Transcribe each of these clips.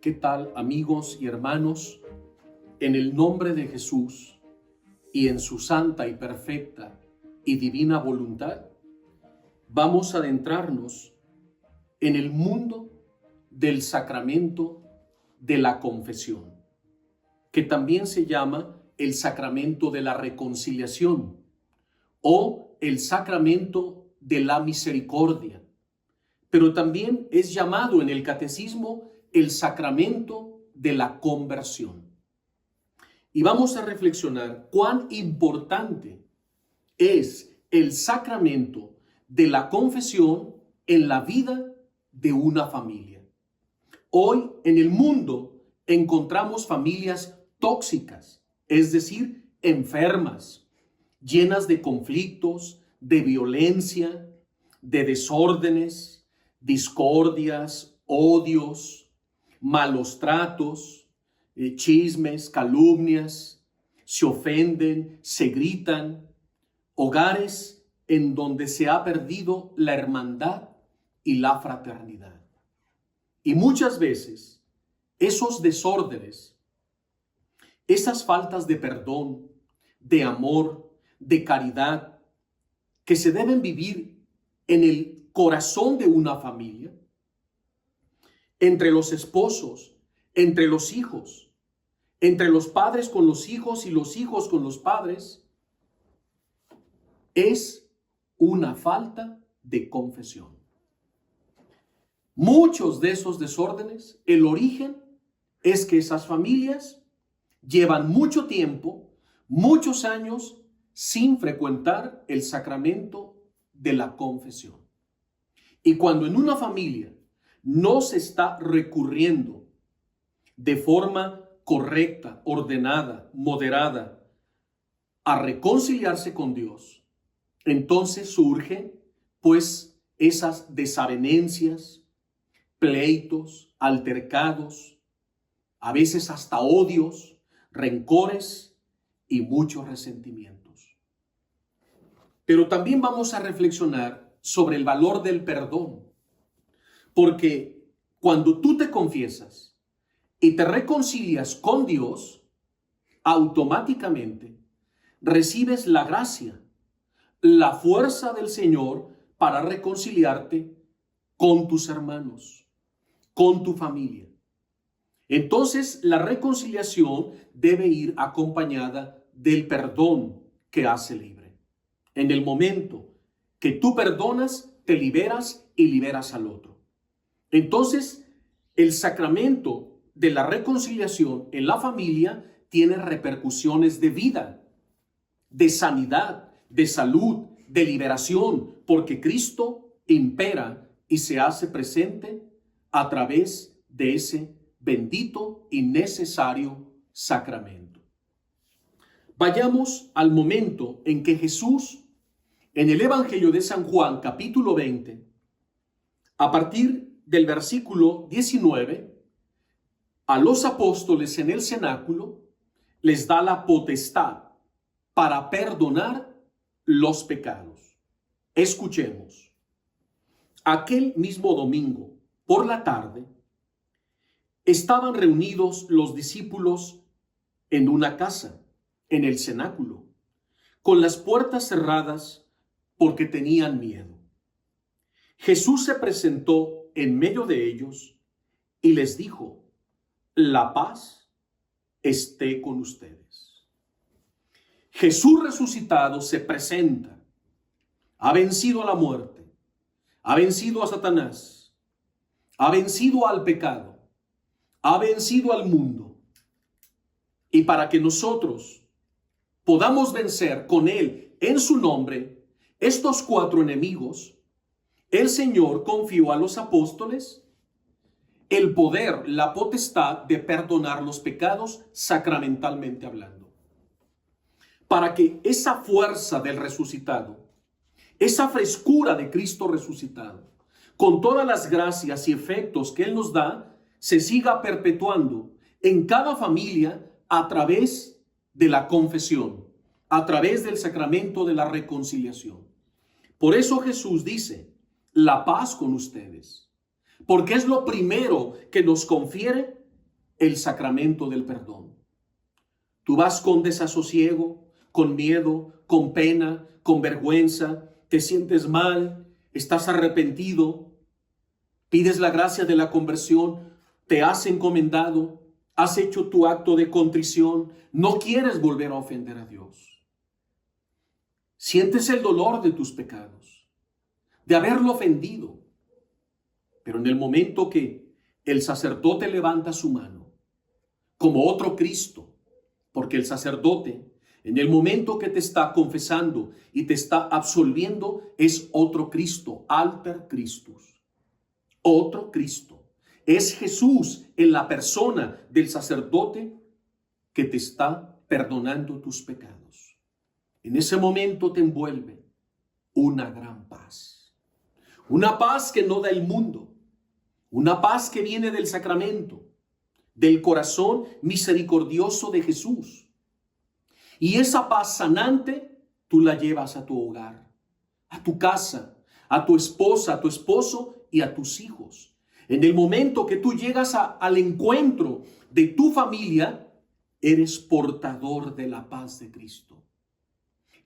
¿Qué tal, amigos y hermanos? En el nombre de Jesús y en su santa y perfecta y divina voluntad, vamos a adentrarnos en el mundo del sacramento de la confesión, que también se llama el sacramento de la reconciliación o el sacramento de la misericordia, pero también es llamado en el catecismo el sacramento de la conversión. Y vamos a reflexionar cuán importante es el sacramento de la confesión en la vida de una familia. Hoy en el mundo encontramos familias tóxicas, es decir, enfermas, llenas de conflictos, de violencia, de desórdenes, discordias, odios, malos tratos, chismes, calumnias, se ofenden, se gritan, hogares en donde se ha perdido la hermandad y la fraternidad. Y muchas veces esos desórdenes, esas faltas de perdón, de amor, de caridad, que se deben vivir en el corazón de una familia, entre los esposos, entre los hijos, entre los padres con los hijos y los hijos con los padres, es una falta de confesión. Muchos de esos desórdenes, el origen es que esas familias llevan mucho tiempo, muchos años, sin frecuentar el sacramento de la confesión. Y cuando en una familia no se está recurriendo de forma correcta, ordenada, moderada, a reconciliarse con Dios, entonces surgen pues esas desavenencias, pleitos, altercados, a veces hasta odios, rencores y muchos resentimientos. Pero también vamos a reflexionar sobre el valor del perdón, porque cuando tú te confiesas y te reconcilias con Dios, automáticamente recibes la gracia, la fuerza del Señor para reconciliarte con tus hermanos, con tu familia. Entonces, la reconciliación debe ir acompañada del perdón que hace libre. En el momento que tú perdonas, te liberas y liberas al otro. Entonces, el sacramento de la reconciliación en la familia tiene repercusiones de vida, de sanidad, de salud, de liberación, porque Cristo impera y se hace presente a través de ese bendito y necesario sacramento. Vayamos al momento en que Jesús, en el Evangelio de San Juan, capítulo 20, a partir del versículo 19, a los apóstoles en el cenáculo les da la potestad para perdonar los pecados. Escuchemos. Aquel mismo domingo, por la tarde, estaban reunidos los discípulos en una casa, en el cenáculo, con las puertas cerradas porque tenían miedo. Jesús se presentó en medio de ellos y les dijo: la paz esté con ustedes. Jesús resucitado se presenta, ha vencido a la muerte, ha vencido a Satanás, ha vencido al pecado, ha vencido al mundo. Y para que nosotros podamos vencer con Él en su nombre estos 4 enemigos, el Señor confió a los apóstoles el poder, la potestad de perdonar los pecados sacramentalmente hablando. Para que esa fuerza del resucitado, esa frescura de Cristo resucitado, con todas las gracias y efectos que Él nos da, se siga perpetuando en cada familia a través de la confesión, a través del sacramento de la reconciliación. Por eso Jesús dice: la paz con ustedes, porque es lo primero que nos confiere el sacramento del perdón. Tú vas con desasosiego, con miedo, con pena, con vergüenza, te sientes mal, estás arrepentido, pides la gracia de la conversión, te has encomendado, has hecho tu acto de contrición, no quieres volver a ofender a Dios. Sientes el dolor de tus pecados, de haberlo ofendido, pero en el momento que el sacerdote levanta su mano, como otro Cristo, porque el sacerdote, en el momento que te está confesando y te está absolviendo, es otro Cristo, alter Christus, otro Cristo. Es Jesús en la persona del sacerdote que te está perdonando tus pecados. En ese momento te envuelve una gran paz. Una paz que no da el mundo. Una paz que viene del sacramento, del corazón misericordioso de Jesús. Y esa paz sanante tú la llevas a tu hogar, a tu casa, a tu esposa, a tu esposo y a tus hijos. En el momento que tú llegas al encuentro de tu familia, eres portador de la paz de Cristo.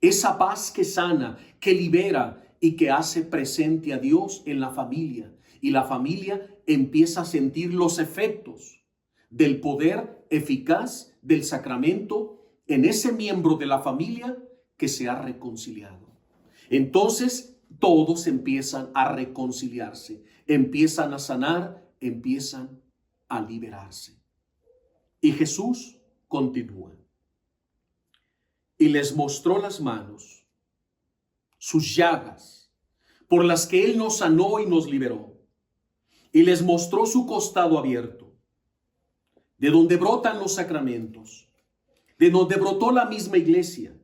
Esa paz que sana, que libera y que hace presente a Dios en la familia. Y la familia empieza a sentir los efectos del poder eficaz del sacramento en ese miembro de la familia que se ha reconciliado. Entonces todos empiezan a reconciliarse, empiezan a sanar, empiezan a liberarse. Y Jesús continúa. Y les mostró las manos, sus llagas, por las que Él nos sanó y nos liberó. Y les mostró su costado abierto, de donde brotan los sacramentos, de donde brotó la misma iglesia.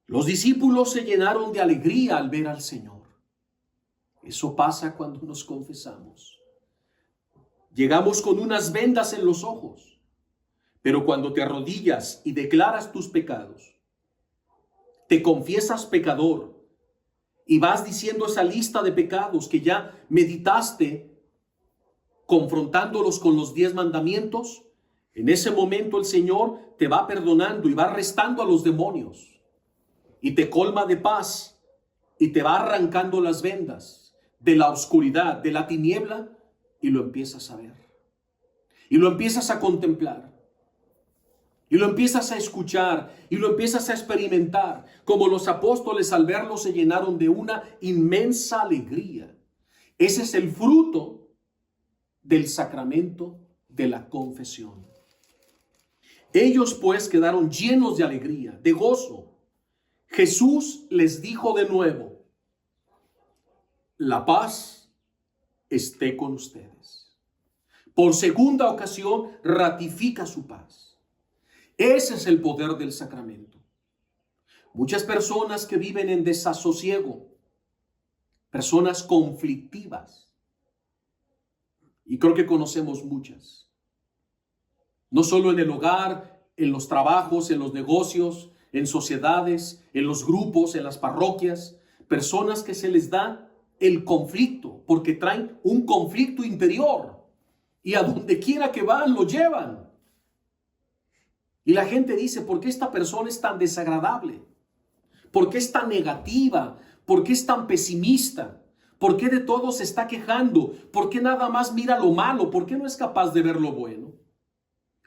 Los discípulos se llenaron de alegría al ver al Señor. Eso pasa cuando nos confesamos. Llegamos con unas vendas en los ojos, pero cuando te arrodillas y declaras tus pecados, te confiesas pecador, y vas diciendo esa lista de pecados que ya meditaste, confrontándolos con los 10 mandamientos, en ese momento el Señor te va perdonando y va restando a los demonios. Y te colma de paz y te va arrancando las vendas de la oscuridad, de la tiniebla, y lo empiezas a ver. Y lo empiezas a contemplar. Y lo empiezas a escuchar y lo empiezas a experimentar, como los apóstoles al verlo se llenaron de una inmensa alegría. Ese es el fruto del sacramento de la confesión. Ellos pues quedaron llenos de alegría, de gozo. Jesús les dijo de nuevo: la paz esté con ustedes. Por segunda ocasión ratifica su paz. Ese es el poder del sacramento. Muchas personas que viven en desasosiego, personas conflictivas, y creo que conocemos muchas, no solo en el hogar, en los trabajos, en los negocios, en sociedades, en los grupos, en las parroquias, personas que se les da el conflicto porque traen un conflicto interior y a donde quiera que van lo llevan. Y la gente dice: ¿por qué esta persona es tan desagradable? ¿Por qué es tan negativa? ¿Por qué es tan pesimista? ¿Por qué de todo se está quejando? ¿Por qué nada más mira lo malo? ¿Por qué no es capaz de ver lo bueno?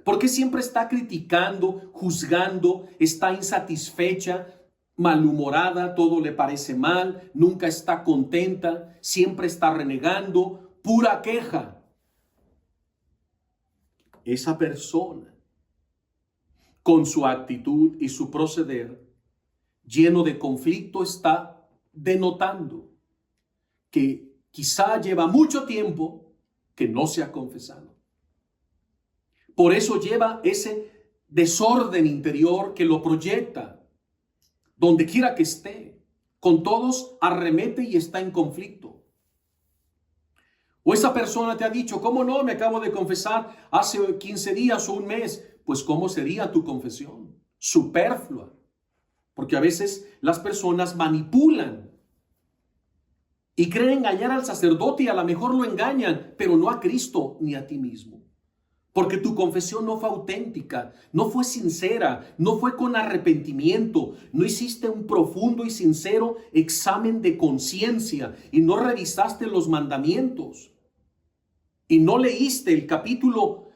¿Por qué siempre está criticando, juzgando, está insatisfecha, malhumorada, todo le parece mal, nunca está contenta, siempre está renegando, pura queja? Esa persona, con su actitud y su proceder lleno de conflicto, está denotando que quizá lleva mucho tiempo que no se ha confesado. Por eso lleva ese desorden interior que lo proyecta donde quiera que esté. Con todos arremete y está en conflicto. O esa persona te ha dicho: ¿cómo no? Me acabo de confesar hace 15 días o un mes. Pues ¿cómo sería tu confesión? Superflua. Porque a veces las personas manipulan y creen engañar al sacerdote y a lo mejor lo engañan, pero no a Cristo ni a ti mismo. porque tu confesión no fue auténtica, no fue sincera, no fue con arrepentimiento, no hiciste un profundo y sincero examen de conciencia y no revisaste los mandamientos y no leíste el capítulo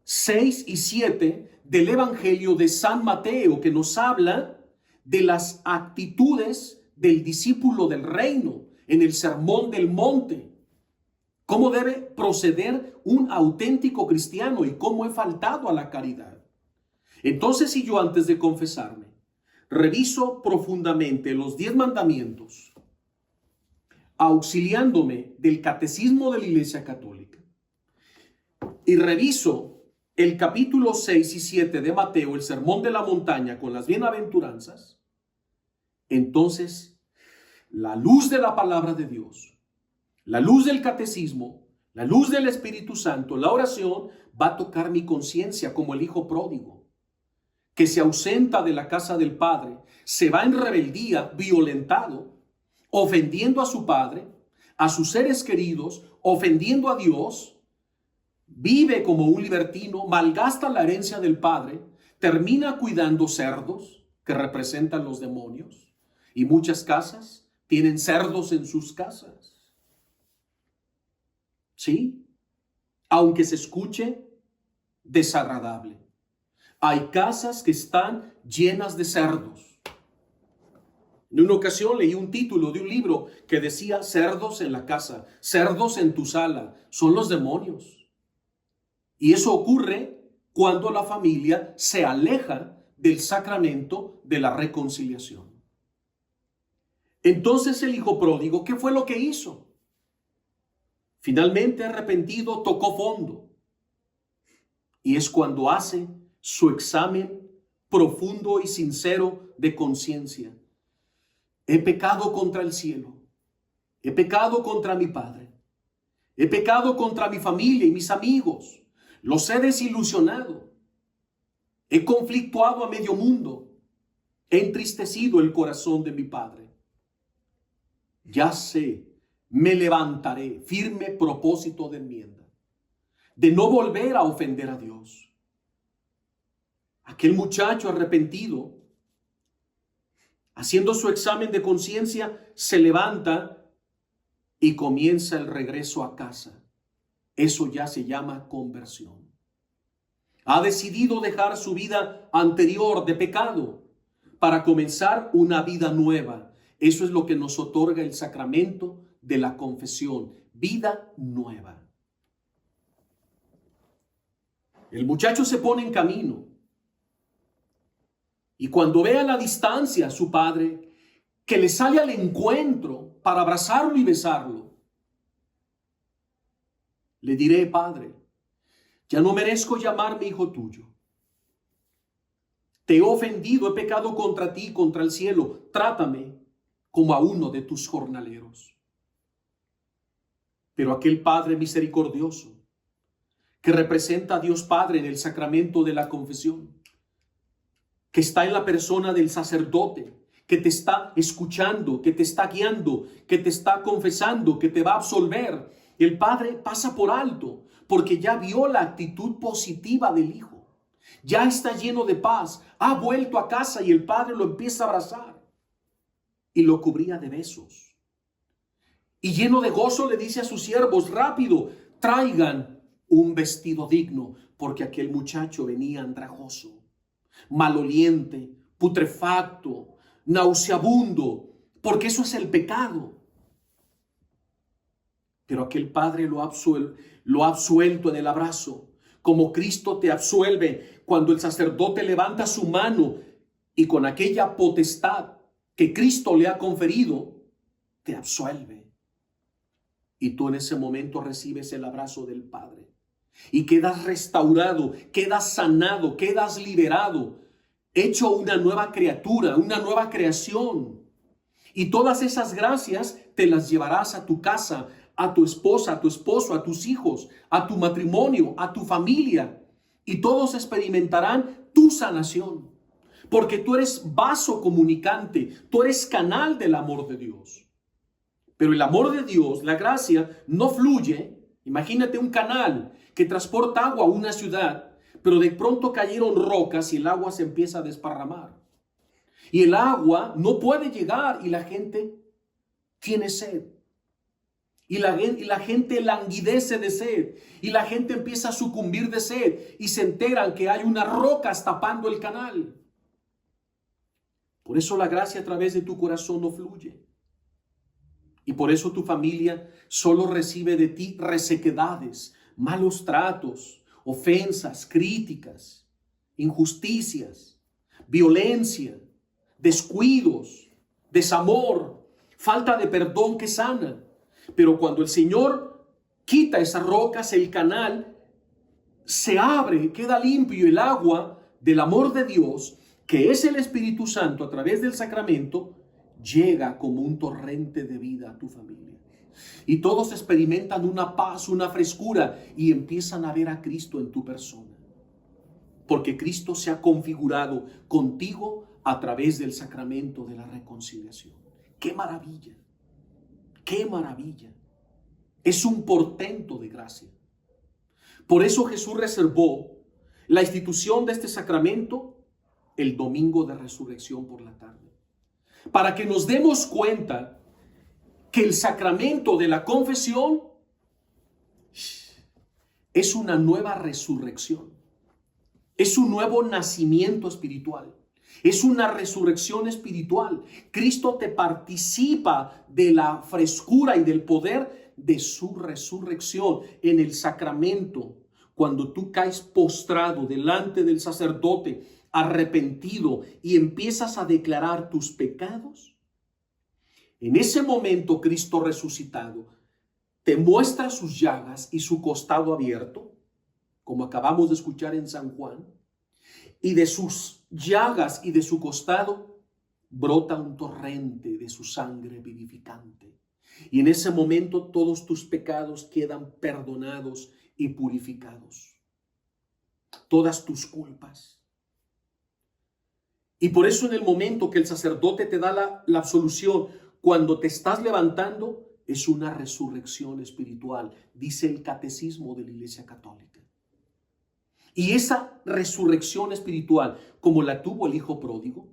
6 y 7 del Evangelio de San Mateo, que nos habla de las actitudes del discípulo del reino en el Sermón del Monte. ¿Cómo debe proceder un auténtico cristiano y cómo he faltado a la caridad? Entonces, si yo antes de confesarme reviso profundamente los 10 mandamientos, auxiliándome del catecismo de la Iglesia Católica, y reviso el capítulo 6 y 7 de Mateo, el Sermón de la Montaña con las bienaventuranzas, entonces la luz de la palabra de Dios, la luz del catecismo, la luz del Espíritu Santo, la oración va a tocar mi conciencia como el hijo pródigo, que se ausenta de la casa del padre, se va en rebeldía, violentado, ofendiendo a su padre, a sus seres queridos, ofendiendo a Dios, vive como un libertino, malgasta la herencia del padre, termina cuidando cerdos que representan los demonios, y muchas casas tienen cerdos en sus casas. ¿Sí? Aunque se escuche desagradable. Hay casas que están llenas de cerdos. En una ocasión leí un título de un libro que decía: cerdos en la casa, cerdos en tu sala, son los demonios. Y eso ocurre cuando la familia se aleja del sacramento de la reconciliación. Entonces el hijo pródigo, ¿qué fue lo que hizo? Finalmente, arrepentido, tocó fondo. Y es cuando hace su examen profundo y sincero de conciencia. He pecado contra el cielo. He pecado contra mi padre. He pecado contra mi familia y mis amigos. Los he desilusionado. He conflictuado a medio mundo. He entristecido el corazón de mi padre. Ya sé, me levantaré, firme propósito de enmienda, de no volver a ofender a Dios. Aquel muchacho arrepentido, haciendo su examen de conciencia, se levanta y comienza el regreso a casa. Eso ya se llama conversión. Ha decidido dejar su vida anterior de pecado para comenzar una vida nueva. Eso es lo que nos otorga el sacramento de la confesión, vida nueva. El muchacho se pone en camino y cuando ve a la distancia a su padre, que le sale al encuentro para abrazarlo y besarlo, le diré: Padre, ya no merezco llamarme hijo tuyo. Te he ofendido, he pecado contra ti, contra el cielo. Trátame como a uno de tus jornaleros. Pero aquel Padre misericordioso, que representa a Dios Padre en el sacramento de la confesión, que está en la persona del sacerdote, que te está escuchando, que te está guiando, que te está confesando, que te va a absolver, el Padre pasa por alto, porque ya vio la actitud positiva del Hijo. Ya está lleno de paz, ha vuelto a casa y el Padre lo empieza a abrazar y lo cubría de besos. Y lleno de gozo le dice a sus siervos: rápido, traigan un vestido digno, porque aquel muchacho venía andrajoso, maloliente, putrefacto, nauseabundo, porque eso es el pecado. Pero aquel padre lo ha absuelto en el abrazo, como Cristo te absuelve cuando el sacerdote levanta su mano y con aquella potestad que Cristo le ha conferido, te absuelve. Y tú en ese momento recibes el abrazo del Padre y quedas restaurado, quedas sanado, quedas liberado, hecho una nueva criatura, una nueva creación. Y todas esas gracias te las llevarás a tu casa, a tu esposa, a tu esposo, a tus hijos, a tu matrimonio, a tu familia. Y todos experimentarán tu sanación, porque tú eres vaso comunicante, tú eres canal del amor de Dios. Pero el amor de Dios, la gracia, no fluye. Imagínate un canal que transporta agua a una ciudad, pero de pronto cayeron rocas y el agua se empieza a desparramar. Y el agua no puede llegar y la gente tiene sed. Y la gente languidece de sed. Y la gente empieza a sucumbir de sed. Y se enteran que hay unas rocas tapando el canal. Por eso la gracia a través de tu corazón no fluye. Y por eso tu familia solo recibe de ti resequedades, malos tratos, ofensas, críticas, injusticias, violencia, descuidos, desamor, falta de perdón que sana. Pero cuando el Señor quita esas rocas, el canal se abre, queda limpio, el agua del amor de Dios, que es el Espíritu Santo a través del sacramento, llega como un torrente de vida a tu familia. Y todos experimentan una paz, una frescura y empiezan a ver a Cristo en tu persona. Porque Cristo se ha configurado contigo a través del sacramento de la reconciliación. ¡Qué maravilla! ¡Qué maravilla! Es un portento de gracia. Por eso Jesús reservó la institución de este sacramento el domingo de resurrección por la tarde. Para que nos demos cuenta que el sacramento de la confesión es una nueva resurrección. Es un nuevo nacimiento espiritual. Es una resurrección espiritual. Cristo te participa de la frescura y del poder de su resurrección en el sacramento. Cuando tú caes postrado delante del sacerdote, arrepentido, y empiezas a declarar tus pecados, en ese momento Cristo resucitado te muestra sus llagas y su costado abierto, como acabamos de escuchar en San Juan, y de sus llagas y de su costado brota un torrente de su sangre vivificante. Y en ese momento todos tus pecados quedan perdonados y purificados. Todas tus culpas. Y por eso en el momento que el sacerdote te da la absolución, cuando te estás levantando, es una resurrección espiritual, dice el catecismo de la Iglesia Católica. Y esa resurrección espiritual, como la tuvo el hijo pródigo,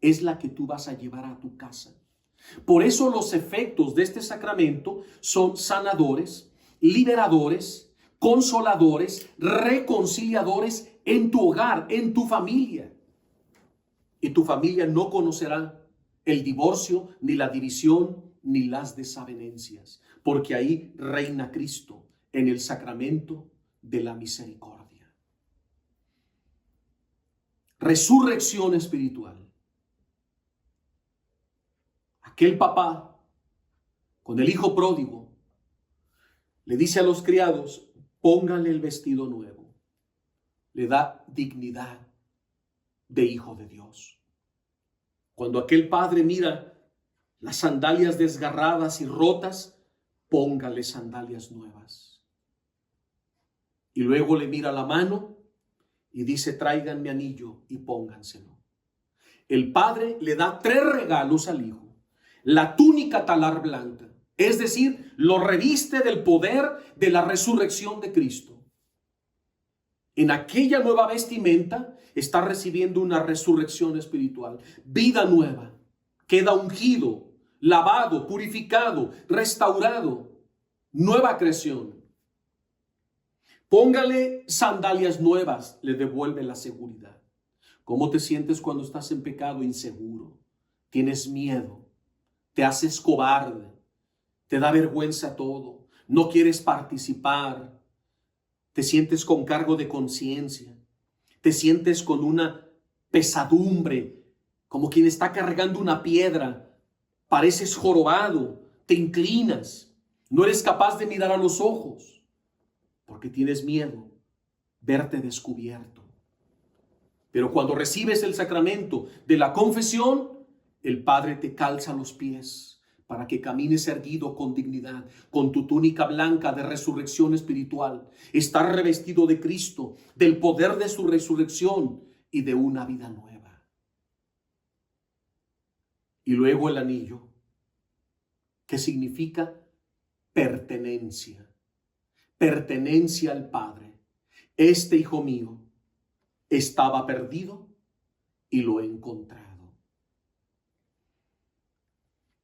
es la que tú vas a llevar a tu casa. Por eso los efectos de este sacramento son sanadores, liberadores, consoladores, reconciliadores en tu hogar, en tu familia. Y tu familia no conocerá el divorcio, ni la división, ni las desavenencias, porque ahí reina Cristo en el sacramento de la misericordia. Resurrección espiritual. Aquel papá con el hijo pródigo le dice a los criados: pónganle el vestido nuevo. Le da dignidad de hijo de Dios. Cuando aquel padre mira las sandalias desgarradas y rotas, póngale sandalias nuevas. Y luego le mira la mano y dice: traigan mi anillo y pónganselo. El padre le da 3 regalos al hijo. La túnica talar blanca, es decir, lo reviste del poder de la resurrección de Cristo. En aquella nueva vestimenta está recibiendo una resurrección espiritual, vida nueva, queda ungido, lavado, purificado, restaurado, nueva creación. Póngale sandalias nuevas, le devuelve la seguridad. ¿Cómo te sientes cuando estás en pecado? Inseguro, tienes miedo, te haces cobarde, te da vergüenza todo, no quieres participar, te sientes con cargo de conciencia, te sientes con una pesadumbre, como quien está cargando una piedra, pareces jorobado, te inclinas, no eres capaz de mirar a los ojos, porque tienes miedo verte descubierto. Pero cuando recibes el sacramento de la confesión, el Padre te calza los pies para que camines erguido con dignidad, con tu túnica blanca de resurrección espiritual. Estás revestido de Cristo, del poder de su resurrección y de una vida nueva. Y luego el anillo, que significa pertenencia. pertenencia al Padre. Este hijo mío estaba perdido y lo he encontrado.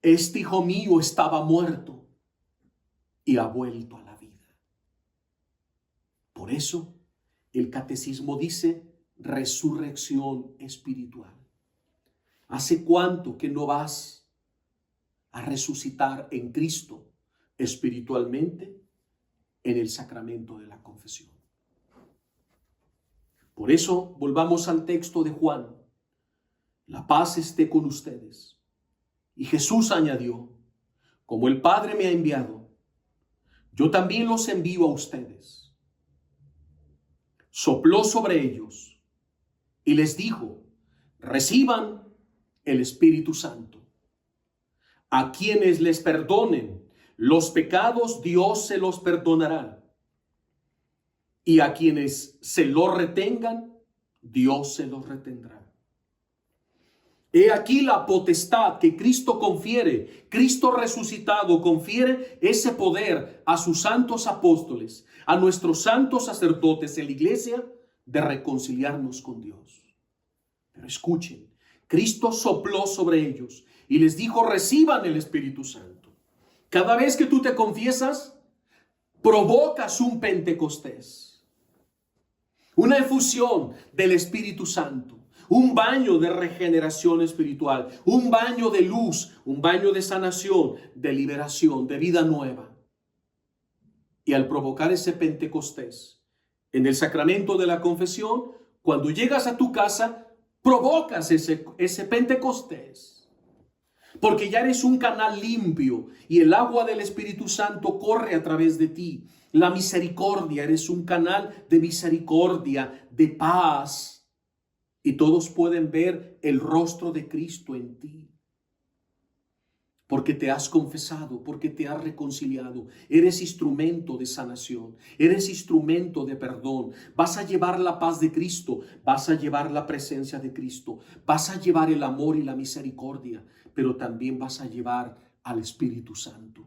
Este hijo mío estaba muerto y ha vuelto a la vida. Por eso el catecismo dice resurrección espiritual. ¿Hace cuánto que no vas a resucitar en Cristo espiritualmente en el sacramento de la confesión? Por eso volvamos al texto de Juan. La paz esté con ustedes. Y Jesús añadió, como el Padre me ha enviado, yo también los envío a ustedes. Sopló sobre ellos y les dijo, reciban el Espíritu Santo. A quienes les perdonen los pecados, Dios se los perdonará. Y a quienes se los retengan, Dios se los retendrá. He aquí la potestad que Cristo confiere, Cristo resucitado confiere ese poder a sus santos apóstoles, a nuestros santos sacerdotes en la iglesia, de reconciliarnos con Dios. Pero escuchen, Cristo sopló sobre ellos y les dijo, reciban el Espíritu Santo. Cada vez que tú te confiesas, provocas un Pentecostés, una efusión del Espíritu Santo, un baño de regeneración espiritual, un baño de luz, un baño de sanación, de liberación, de vida nueva. Y al provocar ese Pentecostés en el sacramento de la confesión, cuando llegas a tu casa, provocas ese Pentecostés. Porque ya eres un canal limpio y el agua del Espíritu Santo corre a través de ti. La misericordia, eres un canal de misericordia, de paz. Y todos pueden ver el rostro de Cristo en ti. Porque te has confesado, porque te has reconciliado. Eres instrumento de sanación, eres instrumento de perdón. Vas a llevar la paz de Cristo, vas a llevar la presencia de Cristo, vas a llevar el amor y la misericordia, pero también vas a llevar al Espíritu Santo.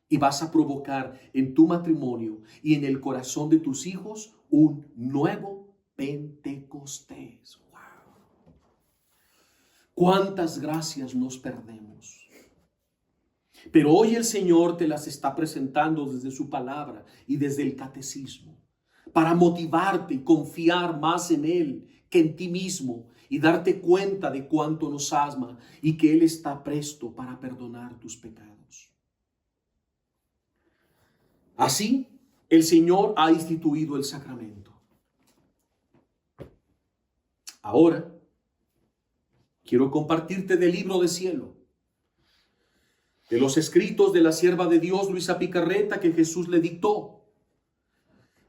Y vas a provocar en tu matrimonio y en el corazón de tus hijos un nuevo Pentecostés. ¡Wow! ¿Cuántas gracias nos perdemos? Pero hoy el Señor te las está presentando desde su palabra y desde el catecismo para motivarte y confiar más en Él que en ti mismo y darte cuenta de cuánto nos ama y que Él está presto para perdonar tus pecados. Así, el Señor ha instituido el sacramento. Ahora, quiero compartirte del libro de cielo, de los escritos de la sierva de Dios, Luisa Picarreta, que Jesús le dictó,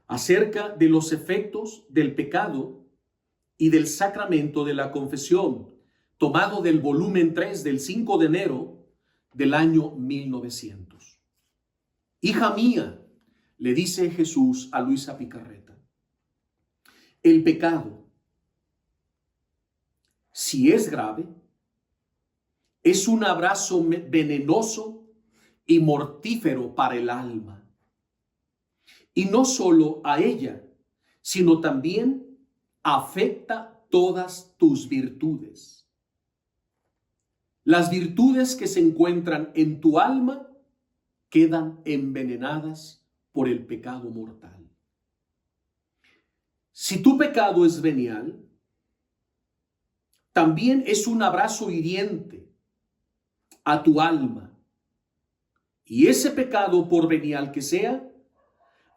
acerca de los efectos del pecado y del sacramento de la confesión, tomado del volumen 3 del 5 de enero del año 1900. Hija mía, le dice Jesús a Luisa Picarreta, el pecado, si es grave, es un abrazo venenoso y mortífero para el alma. Y no solo a ella, sino también afecta todas tus virtudes. Las virtudes que se encuentran en tu alma quedan envenenadas por el pecado mortal. Si tu pecado es venial, también es un abrazo hiriente a tu alma. Y ese pecado, por venial que sea,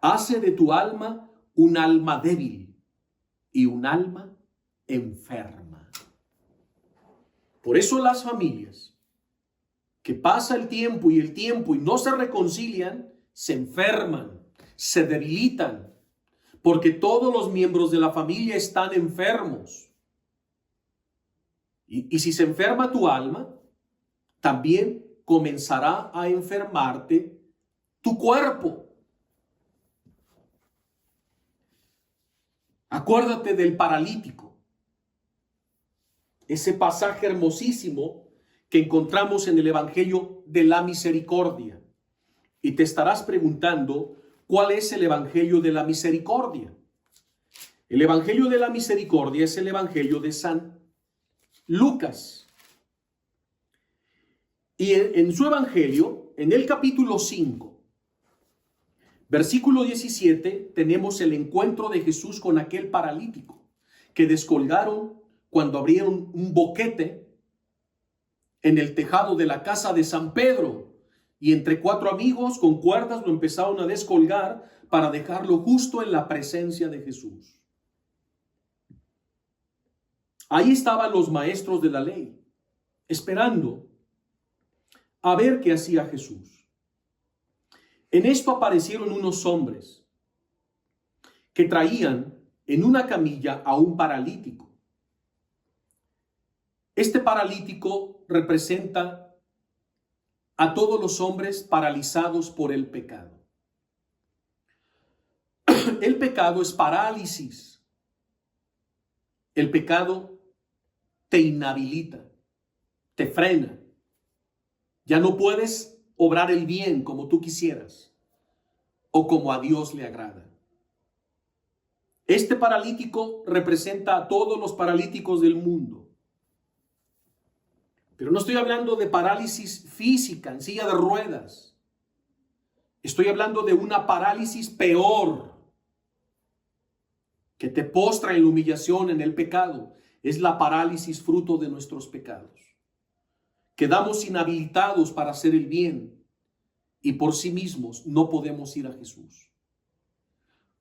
hace de tu alma un alma débil y un alma enferma. Por eso las familias que pasa el tiempo y no se reconcilian, se enferman, se debilitan, porque todos los miembros de la familia están enfermos. Y si se enferma tu alma, también comenzará a enfermarte tu cuerpo. Acuérdate del paralítico, ese pasaje hermosísimo que encontramos en el Evangelio de la Misericordia. Y te estarás preguntando, ¿Cuál es el evangelio de la misericordia? El evangelio de la misericordia es el evangelio de San Lucas. Y en su evangelio, en el capítulo 5, versículo 17, tenemos el encuentro de Jesús con aquel paralítico que descolgaron cuando abrieron un boquete en el tejado de la casa de San Pedro. Y entre 4 amigos con cuerdas lo empezaron a descolgar para dejarlo justo en la presencia de Jesús. Ahí estaban los maestros de la ley, esperando a ver qué hacía Jesús. En esto aparecieron unos hombres que traían en una camilla a un paralítico. Este paralítico representa a todos los hombres paralizados por el pecado. El pecado es parálisis. El pecado te inhabilita, te frena. Ya no puedes obrar el bien como tú quisieras o como a Dios le agrada. Este paralítico representa a todos los paralíticos del mundo. Pero no estoy hablando de parálisis física en silla de ruedas. Estoy hablando de una parálisis peor, que te postra en la humillación, en el pecado. Es la parálisis fruto de nuestros pecados. Quedamos inhabilitados para hacer el bien y por sí mismos no podemos ir a Jesús.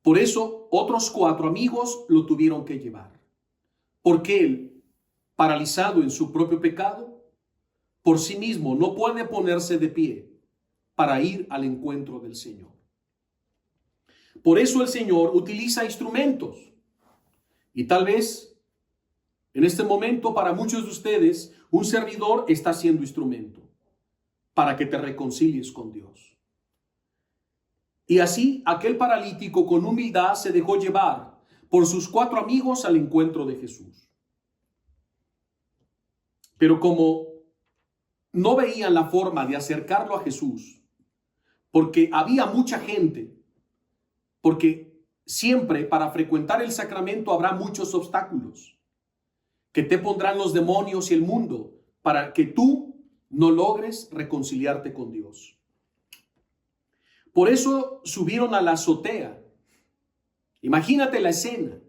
Por eso otros 4 amigos lo tuvieron que llevar. Porque él, paralizado en su propio pecado, por sí mismo no puede ponerse de pie para ir al encuentro del Señor. Por eso el Señor utiliza instrumentos. Y tal vez en este momento para muchos de ustedes un servidor está siendo instrumento para que te reconcilies con Dios. Y así aquel paralítico con humildad se dejó llevar por sus 4 amigos al encuentro de Jesús. Pero como no veían la forma de acercarlo a Jesús, porque había mucha gente, porque siempre para frecuentar el sacramento habrá muchos obstáculos que te pondrán los demonios y el mundo para que tú no logres reconciliarte con Dios. Por eso subieron a la azotea. Imagínate la escena,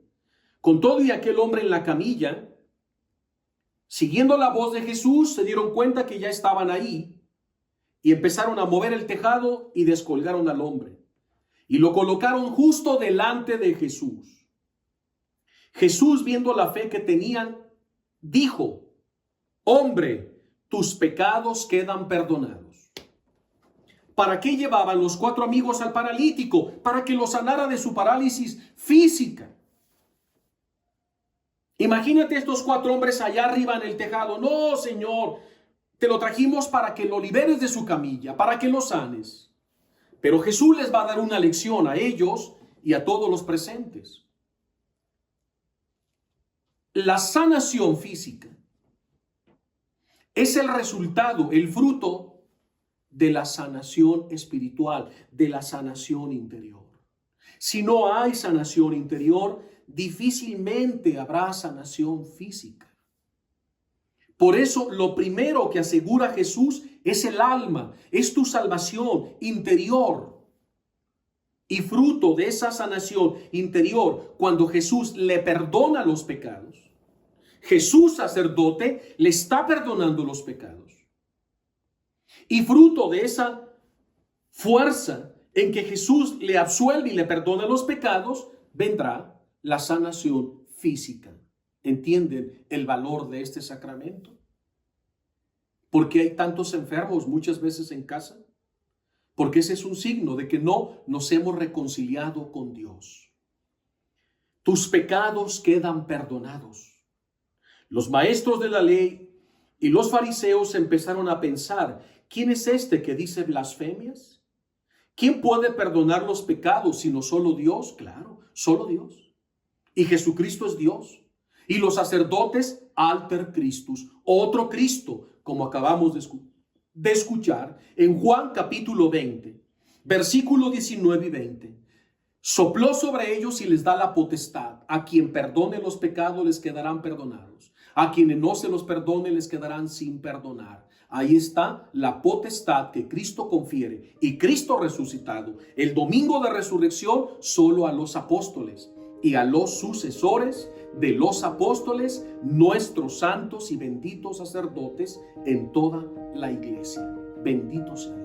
con todo y aquel hombre en la camilla, siguiendo la voz de Jesús, se dieron cuenta que ya estaban ahí y empezaron a mover el tejado y descolgaron al hombre y lo colocaron justo delante de Jesús. Jesús, viendo la fe que tenían, dijo: hombre, tus pecados quedan perdonados. ¿Para qué llevaban los 4 amigos al paralítico? Para que lo sanara de su parálisis física. Imagínate estos 4 hombres allá arriba en el tejado. No, Señor, te lo trajimos para que lo liberes de su camilla, para que lo sanes. Pero Jesús les va a dar una lección a ellos y a todos los presentes. La sanación física es el resultado, el fruto de la sanación espiritual, de la sanación interior. Si no hay sanación interior, difícilmente habrá sanación física. Por eso lo primero que asegura Jesús es el alma, es tu salvación interior. Y fruto de esa sanación interior, cuando Jesús le perdona los pecados, Jesús sacerdote le está perdonando los pecados. Y fruto de esa fuerza en que Jesús le absuelve y le perdona los pecados, vendrá la sanación física. ¿Entienden el valor de este sacramento? ¿Por qué hay tantos enfermos muchas veces en casa? Porque ese es un signo de que no nos hemos reconciliado con Dios. Tus pecados quedan perdonados. Los maestros de la ley y los fariseos empezaron a pensar: ¿quién es este que dice blasfemias? ¿Quién puede perdonar los pecados sino solo Dios? Claro, solo Dios. Y Jesucristo es Dios. Y los sacerdotes, alter Christus, otro Cristo, como acabamos de escuchar en Juan capítulo 20. Versículo 19 y 20. Sopló sobre ellos y les da la potestad. A quien perdone los pecados les quedarán perdonados. A quienes no se los perdone les quedarán sin perdonar. Ahí está la potestad que Cristo confiere y Cristo resucitado el domingo de resurrección solo a los apóstoles y a los sucesores de los apóstoles, nuestros santos y benditos sacerdotes en toda la iglesia. Bendito sea.